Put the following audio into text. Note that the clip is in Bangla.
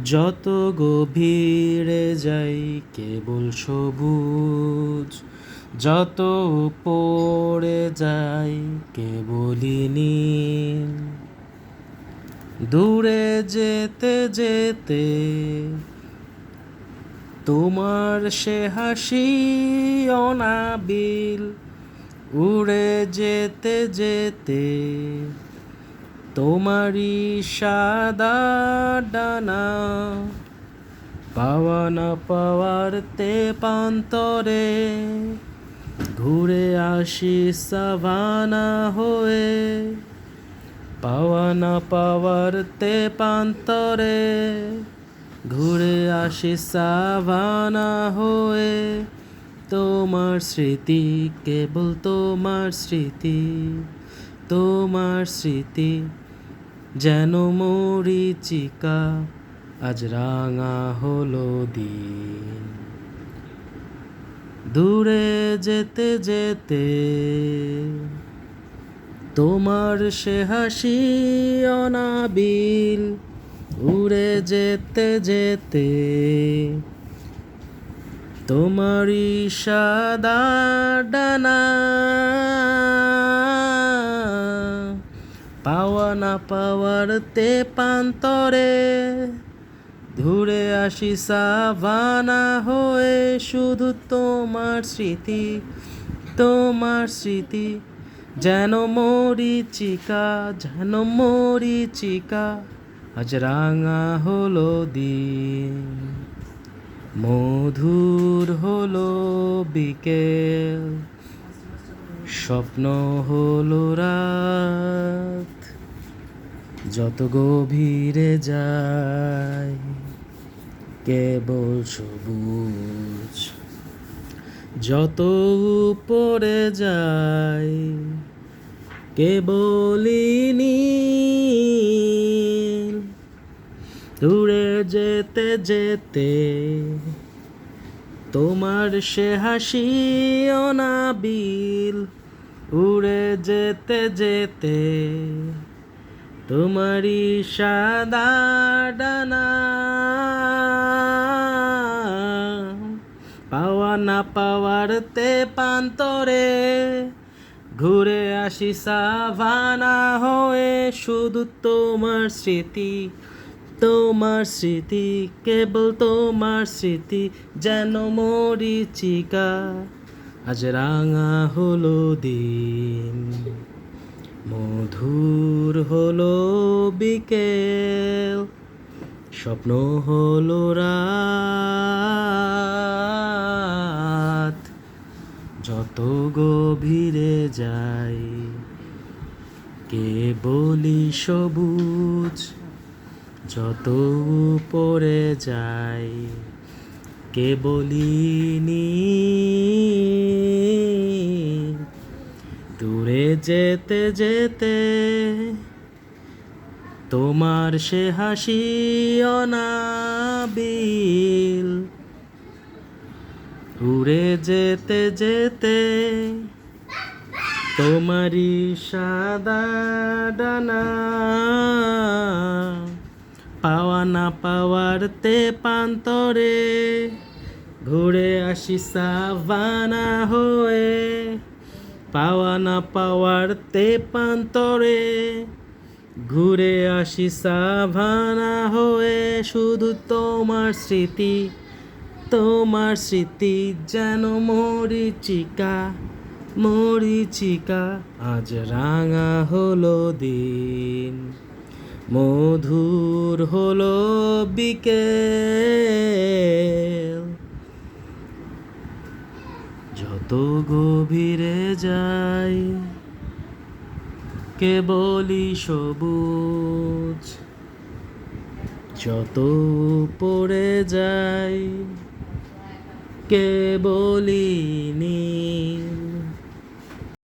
যত গভীরে যাই কেবল সবুজ, যত উপরে যাই কেবলই নীল। দূরে যেতে যেতে তোমার সে হাসি অনাবিল, উড়ে যেতে যেতে তোমারই সাদা ডানা। পাওয়া না পাওয়ার তেপান্তরে ঘুরে আসি সাভানা হয়ে। পাওয়া না পাওয়ার তেপান্তরে ঘুরে আসি সাভানা হয়ে। তোমার স্মৃতি, কেবল তোমার স্মৃতি, তোমার স্মৃতি যেন মরীচিকা, আজ রাঙা হলো দিন। দূরে যেতে যেতে তোমার সে হাসি অনাবিল, উড়ে যেতে যেতে তোমারই সাদা ডানা। পাওয়া না পাওয়ার তেপান্তরে ঘুরে আসি সাভানা হয়ে। শুধু তোমার স্মৃতি, তোমার স্মৃতি যেন মরীচিকা, যেন মরীচিকা, আজ রাঙা হলো দিন। মধুর হলো বিকেল, স্বপ্ন হলো রাত। যত গভীরে যাই কেবল সবুজ, যত উপরে যাই কেবলই নীল। দূরে যেতে যেতে তোমার সে হাসি অনাবিল, উড়ে যেতে যেতে তোমারই সাদা ডানা। পাওয়া না পাওয়ার তেপান্তরে ঘুরে আসি সাভানা হয়ে। শুধু তোমার স্মৃতি, তোমার স্মৃতি, কেবল তোমার স্মৃতি যেন মরীচিকা, আজ রাঙা হলো দিন। মধুর হলো বিকেল, স্বপ্ন হলো রাত। যত গভীরে যাই কেবলই সবুজ, যত উপরে যাই কেবলই নীল। দূরে যেতে যেতে তোমার সে হাসি অনাবিল, উড়ে যেতে যেতে তোমারই সাদা ডানা। পাওয়া না পাওয়ার তেপান্তরে ঘুরে আসি সাভানা হয়ে। পাওয়া না পাওয়ার তেপান্তরে ঘুরে আসি সাভানা হয়ে। শুধু তোমার স্মৃতি, তোমার স্মৃতি যেন মরীচিকা, মরীচিকা, আজ রাঙা হলো দিন। মধুর হলো বিকেল, যত গভীরে যাই কেবলই সবুজ, যত উপরে যাই কেবলই নীল।